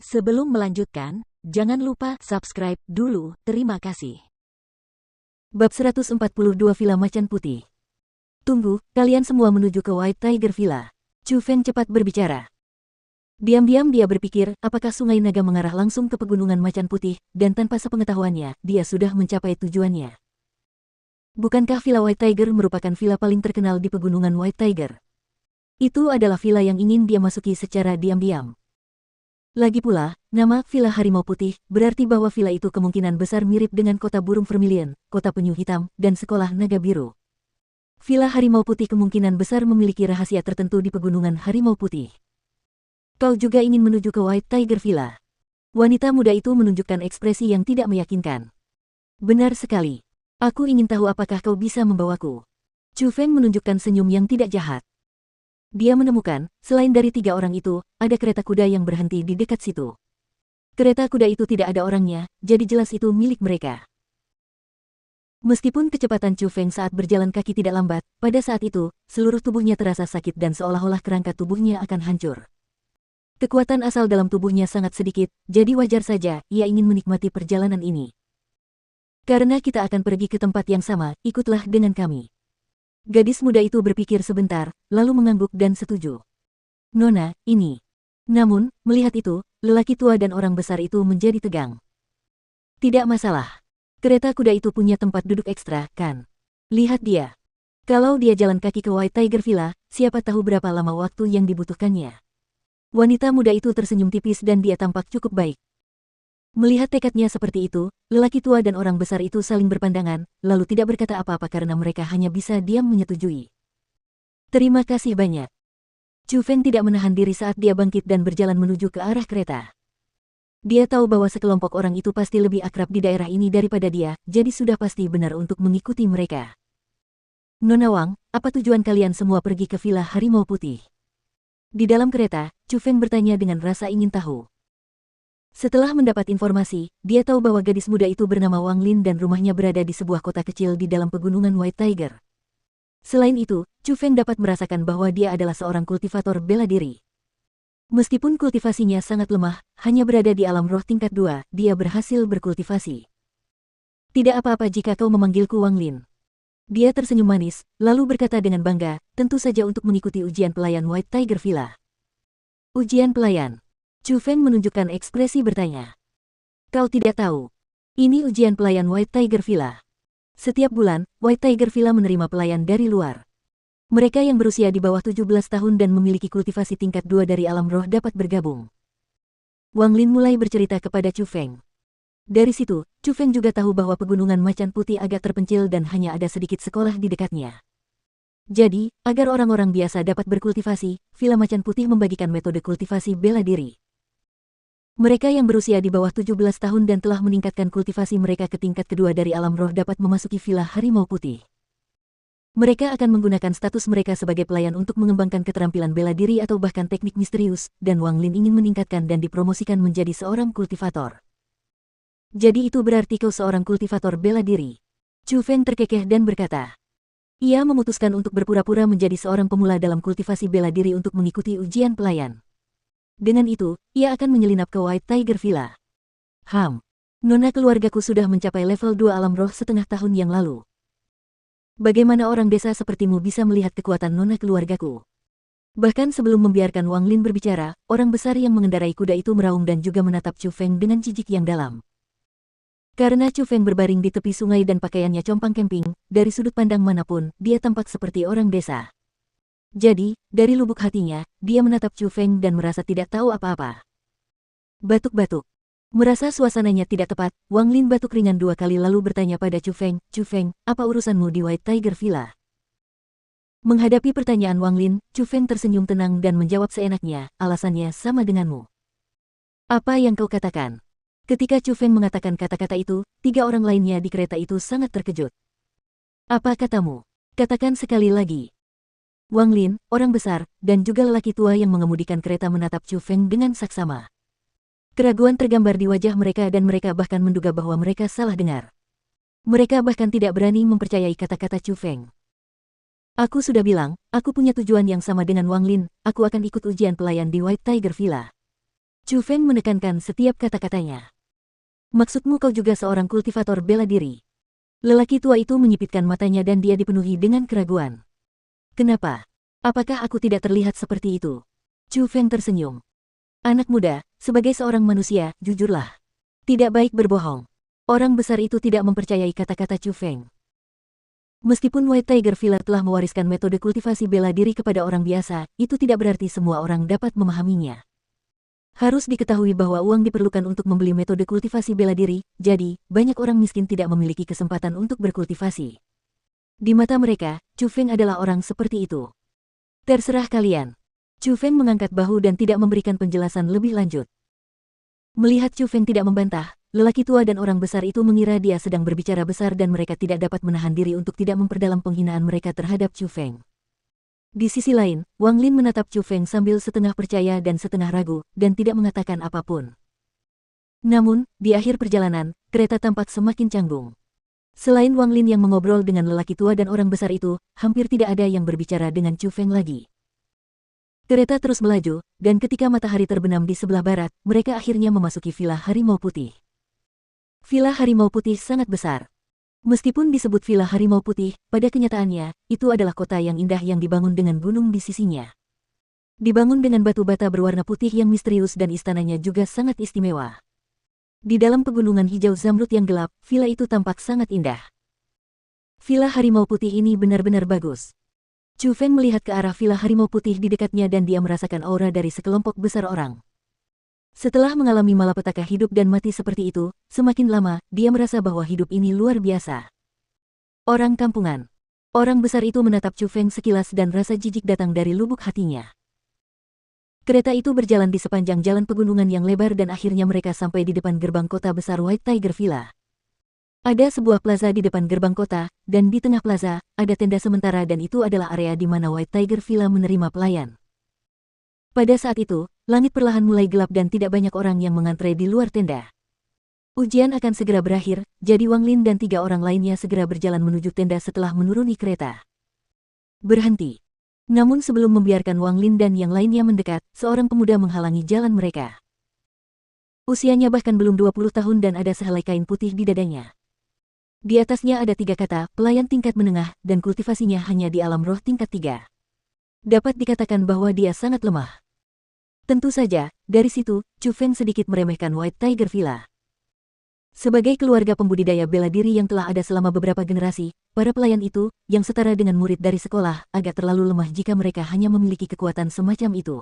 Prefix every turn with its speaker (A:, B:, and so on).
A: Sebelum melanjutkan, jangan lupa subscribe dulu, terima kasih.
B: Bab 142 Villa Macan Putih. Tunggu, kalian semua menuju ke White Tiger Villa. Chu Feng cepat berbicara. Diam-diam dia berpikir, apakah Sungai Naga mengarah langsung ke Pegunungan Macan Putih, dan tanpa sepengetahuannya, dia sudah mencapai tujuannya. Bukankah Villa White Tiger merupakan villa paling terkenal di Pegunungan White Tiger? Itu adalah villa yang ingin dia masuki secara diam-diam. Lagi pula, nama Villa Harimau Putih berarti bahwa villa itu kemungkinan besar mirip dengan kota burung vermilion, kota penyu hitam, dan sekolah naga biru. Villa Harimau Putih kemungkinan besar memiliki rahasia tertentu di Pegunungan Harimau Putih. Kau juga ingin menuju ke White Tiger Villa? Wanita muda itu menunjukkan ekspresi yang tidak meyakinkan. Benar sekali. Aku ingin tahu apakah kau bisa membawaku. Chu Feng menunjukkan senyum yang tidak jahat. Dia menemukan, selain dari 3 orang itu, ada kereta kuda yang berhenti di dekat situ. Kereta kuda itu tidak ada orangnya, jadi jelas itu milik mereka. Meskipun kecepatan Chu Feng saat berjalan kaki tidak lambat, pada saat itu, seluruh tubuhnya terasa sakit dan seolah-olah kerangka tubuhnya akan hancur. Kekuatan asal dalam tubuhnya sangat sedikit, jadi wajar saja ia ingin menikmati perjalanan ini. Karena kita akan pergi ke tempat yang sama, ikutlah dengan kami. Gadis muda itu berpikir sebentar, lalu mengangguk dan setuju. Nona, ini. Namun, melihat itu, lelaki tua dan orang besar itu menjadi tegang. Tidak masalah. Kereta kuda itu punya tempat duduk ekstra, kan? Lihat dia. Kalau dia jalan kaki ke White Tiger Villa, siapa tahu berapa lama waktu yang dibutuhkannya. Wanita muda itu tersenyum tipis dan dia tampak cukup baik. Melihat tekadnya seperti itu, lelaki tua dan orang besar itu saling berpandangan, lalu tidak berkata apa-apa karena mereka hanya bisa diam menyetujui. Terima kasih banyak. Chu Feng tidak menahan diri saat dia bangkit dan berjalan menuju ke arah kereta. Dia tahu bahwa sekelompok orang itu pasti lebih akrab di daerah ini daripada dia, jadi sudah pasti benar untuk mengikuti mereka. Nona Wang, apa tujuan kalian semua pergi ke Villa Harimau Putih? Di dalam kereta, Chu Feng bertanya dengan rasa ingin tahu. Setelah mendapat informasi, dia tahu bahwa gadis muda itu bernama Wang Lin dan rumahnya berada di sebuah kota kecil di dalam Pegunungan White Tiger. Selain itu, Chu Feng dapat merasakan bahwa dia adalah seorang kultivator bela diri. Meskipun kultivasinya sangat lemah, hanya berada di alam roh tingkat 2, dia berhasil berkultivasi. Tidak apa-apa jika kau memanggilku Wang Lin. Dia tersenyum manis, lalu berkata dengan bangga, tentu saja untuk mengikuti ujian pelayan White Tiger Villa. Ujian pelayan. Chu Feng menunjukkan ekspresi bertanya. Kau tidak tahu. Ini ujian pelayan White Tiger Villa. Setiap bulan, White Tiger Villa menerima pelayan dari luar. Mereka yang berusia di bawah 17 tahun dan memiliki kultivasi tingkat 2 dari alam roh dapat bergabung. Wang Lin mulai bercerita kepada Chu Feng. Dari situ, Chu Feng juga tahu bahwa Pegunungan Macan Putih agak terpencil dan hanya ada sedikit sekolah di dekatnya. Jadi, agar orang-orang biasa dapat berkultivasi, Villa Macan Putih membagikan metode kultivasi bela diri. Mereka yang berusia di bawah 17 tahun dan telah meningkatkan kultivasi mereka ke tingkat kedua dari alam roh dapat memasuki Villa Harimau Putih. Mereka akan menggunakan status mereka sebagai pelayan untuk mengembangkan keterampilan bela diri atau bahkan teknik misterius, dan Wang Lin ingin meningkatkan dan dipromosikan menjadi seorang kultivator. Jadi itu berarti kau seorang kultivator bela diri. Chu Feng terkekeh dan berkata. Ia memutuskan untuk berpura-pura menjadi seorang pemula dalam kultivasi bela diri untuk mengikuti ujian pelayan. Dengan itu, ia akan menyelinap ke White Tiger Villa. Nona keluargaku sudah mencapai level 2 alam roh setengah tahun yang lalu. Bagaimana orang desa sepertimu bisa melihat kekuatan nona keluargaku? Bahkan sebelum membiarkan Wang Lin berbicara, orang besar yang mengendarai kuda itu meraung dan juga menatap Chu Feng dengan jijik yang dalam. Karena Chu Feng berbaring di tepi sungai dan pakaiannya compang camping, dari sudut pandang manapun, dia tampak seperti orang desa. Jadi, dari lubuk hatinya, dia menatap Chu Feng dan merasa tidak tahu apa-apa. Batuk-batuk. Merasa suasananya tidak tepat, Wang Lin batuk ringan 2 kali lalu bertanya pada Chu Feng, Chu Feng, apa urusanmu di White Tiger Villa? Menghadapi pertanyaan Wang Lin, Chu Feng tersenyum tenang dan menjawab seenaknya, alasannya sama denganmu. Apa yang kau katakan? Ketika Chu Feng mengatakan kata-kata itu, 3 orang lainnya di kereta itu sangat terkejut. Apa katamu? Katakan sekali lagi. Wang Lin, orang besar, dan juga lelaki tua yang mengemudikan kereta menatap Chu Feng dengan saksama. Keraguan tergambar di wajah mereka dan mereka bahkan menduga bahwa mereka salah dengar. Mereka bahkan tidak berani mempercayai kata-kata Chu Feng. Aku sudah bilang, aku punya tujuan yang sama dengan Wang Lin, aku akan ikut ujian pelayan di White Tiger Villa. Chu Feng menekankan setiap kata-katanya. Maksudmu kau juga seorang kultivator bela diri? Lelaki tua itu menyipitkan matanya dan dia dipenuhi dengan keraguan. Kenapa? Apakah aku tidak terlihat seperti itu? Chu Feng tersenyum. Anak muda, sebagai seorang manusia, jujurlah. Tidak baik berbohong. Orang besar itu tidak mempercayai kata-kata Chu Feng. Meskipun White Tiger Villa telah mewariskan metode kultivasi bela diri kepada orang biasa, itu tidak berarti semua orang dapat memahaminya. Harus diketahui bahwa uang diperlukan untuk membeli metode kultivasi bela diri, jadi, banyak orang miskin tidak memiliki kesempatan untuk berkultivasi. Di mata mereka, Chu Feng adalah orang seperti itu. Terserah kalian. Chu Feng mengangkat bahu dan tidak memberikan penjelasan lebih lanjut. Melihat Chu Feng tidak membantah, lelaki tua dan orang besar itu mengira dia sedang berbicara besar dan mereka tidak dapat menahan diri untuk tidak memperdalam penghinaan mereka terhadap Chu Feng. Di sisi lain, Wang Lin menatap Chu Feng sambil setengah percaya dan setengah ragu, dan tidak mengatakan apapun. Namun, di akhir perjalanan, kereta tampak semakin canggung. Selain Wang Lin yang mengobrol dengan lelaki tua dan orang besar itu, hampir tidak ada yang berbicara dengan Chu Feng lagi. Kereta terus melaju, dan ketika matahari terbenam di sebelah barat, mereka akhirnya memasuki Villa Harimau Putih. Villa Harimau Putih sangat besar. Meskipun disebut Villa Harimau Putih, pada kenyataannya, itu adalah kota yang indah yang dibangun dengan gunung di sisinya. Dibangun dengan batu bata berwarna putih yang misterius dan istananya juga sangat istimewa. Di dalam pegunungan hijau zamrud yang gelap, villa itu tampak sangat indah. Villa Harimau Putih ini benar-benar bagus. Chu Feng melihat ke arah Villa Harimau Putih di dekatnya dan dia merasakan aura dari sekelompok besar orang. Setelah mengalami malapetaka hidup dan mati seperti itu, semakin lama, dia merasa bahwa hidup ini luar biasa. Orang kampungan. Orang besar itu menatap Chu Feng sekilas dan rasa jijik datang dari lubuk hatinya. Kereta itu berjalan di sepanjang jalan pegunungan yang lebar dan akhirnya mereka sampai di depan gerbang kota besar White Tiger Villa. Ada sebuah plaza di depan gerbang kota, dan di tengah plaza, ada tenda sementara dan itu adalah area di mana White Tiger Villa menerima pelayan. Pada saat itu, langit perlahan mulai gelap dan tidak banyak orang yang mengantre di luar tenda. Ujian akan segera berakhir, jadi Wang Lin dan 3 orang lainnya segera berjalan menuju tenda setelah menuruni kereta. Berhenti. Namun sebelum membiarkan Wang Lin dan yang lainnya mendekat, seorang pemuda menghalangi jalan mereka. Usianya bahkan belum 20 tahun dan ada sehelai kain putih di dadanya. Di atasnya ada 3 kata, pelayan tingkat menengah, dan kultivasinya hanya di alam roh tingkat 3. Dapat dikatakan bahwa dia sangat lemah. Tentu saja, dari situ, Chu Feng sedikit meremehkan White Tiger Villa. Sebagai keluarga pembudidaya bela diri yang telah ada selama beberapa generasi, para pelayan itu, yang setara dengan murid dari sekolah, agak terlalu lemah jika mereka hanya memiliki kekuatan semacam itu.